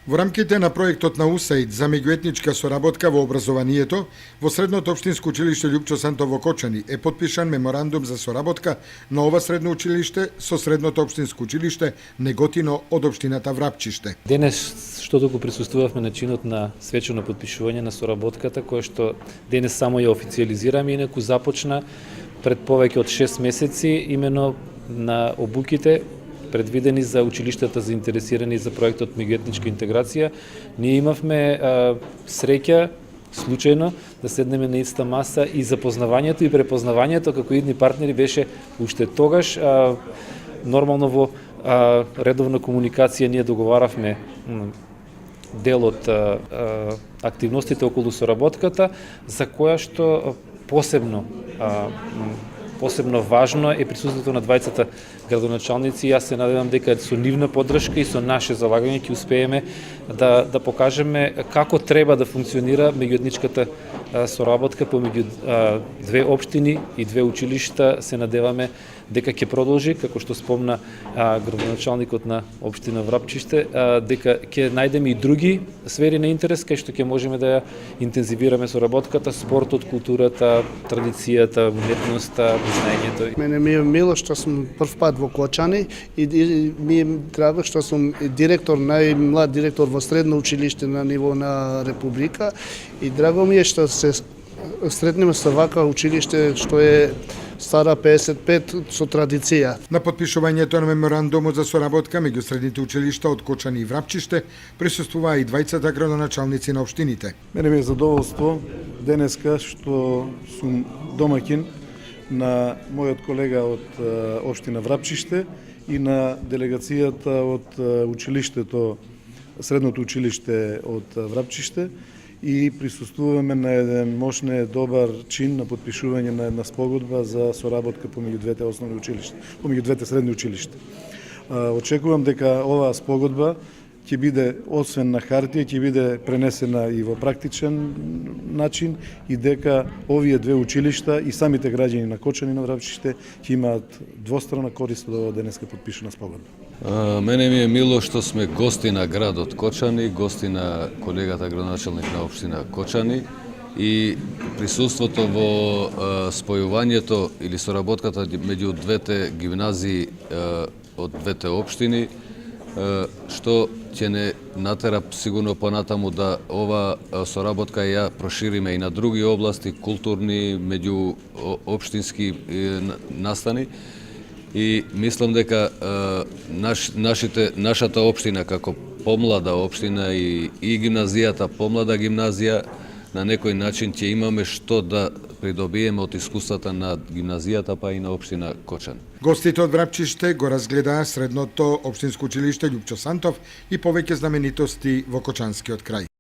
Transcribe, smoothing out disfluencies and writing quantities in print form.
Во рамките на проектот на УСАИД за меѓуетничка соработка во образованието, во Средното општинско училиште Љупчо Сантов во Кочани е потпишан меморандум за соработка на ова средно училиште со Средното општинско училиште Неготино од општината Врапчиште. Денес што го присуствувавме на чинот на свечено потпишување на соработката, која што денес само ја официализираме, инаку започна пред повеќе од 6 месеци имено на обуките предвидени за училиштата заинтересирани за проектот меѓуетничка интеграција. Ние имавме среќа случајно да седнеме на иста маса и запознавањето и препознавањето како идни партнери беше уште тогаш. Нормално во редовна комуникација ние договаравме дел од активностите околу соработката, за која што посебно важно е присуството на двајцата градоначалници. Јас се надевам дека со нивна поддршка и со наше залагање ќе успееме да покажеме како треба да функционира меѓуетничката соработка помеѓу две општини и две училишта. Се надеваме дека ќе продолжи, како што спомна градоначалникот на општина Врапчиште, дека ќе најдеме и други сфери на интерес кај што ќе можеме да ја интензивираме соработката, спортот, културата, традицијата, уметноста, знаењето. Мене ми е мило што сум прв пат во Кочани и ми е драго што сум директор, најмлад директор во средно училиште на ниво на Република и драго ми е што се сретнеме со вака училиште што е стара 55 со традиција. На потпишувањето на меморандумот за соработка меѓу средните училишта од Кочани и Врапчиште присуствуваа и двајцата градоначалници на општините. Мене ми е задоволство денеска што сум домаќин на мојот колега од општина Врапчиште и на делегацијата од училиштето, средното училиште од Врапчиште, и присуствуваме на еден мощен добар чин на потпишување на една спогодба за соработка помеѓу двете основни училишта, помеѓу двете средни училишта. Очекувам дека оваа спогодба ќе биде освен на хартија, ќе биде пренесена и во практичен начин и дека овие две училишта и самите граѓани на Кочани и на Врапчиште ќе имаат двострана корист од ова денеска потпишана спогодба. Мене ми е мило што сме гости на градот Кочани, гости на колегата градоначалник на општина Кочани и присуството во спојувањето или соработката меѓу двете гимназии од двете општини, што ќе не натера сигурно понатаму да ова соработка ја прошириме и на други области, културни, меѓу општински настани. И мислам дека нашата општина како помлада општина и гимназијата помлада гимназија на некој начин ќе имаме што да придобиеме од искуствата на гимназијата па и на општина Кочани. Гостите од Врапчиште го разгледаа средното општинско училиште Љупчо Сантов и повеќе знаменитости во Кочанскиот крај.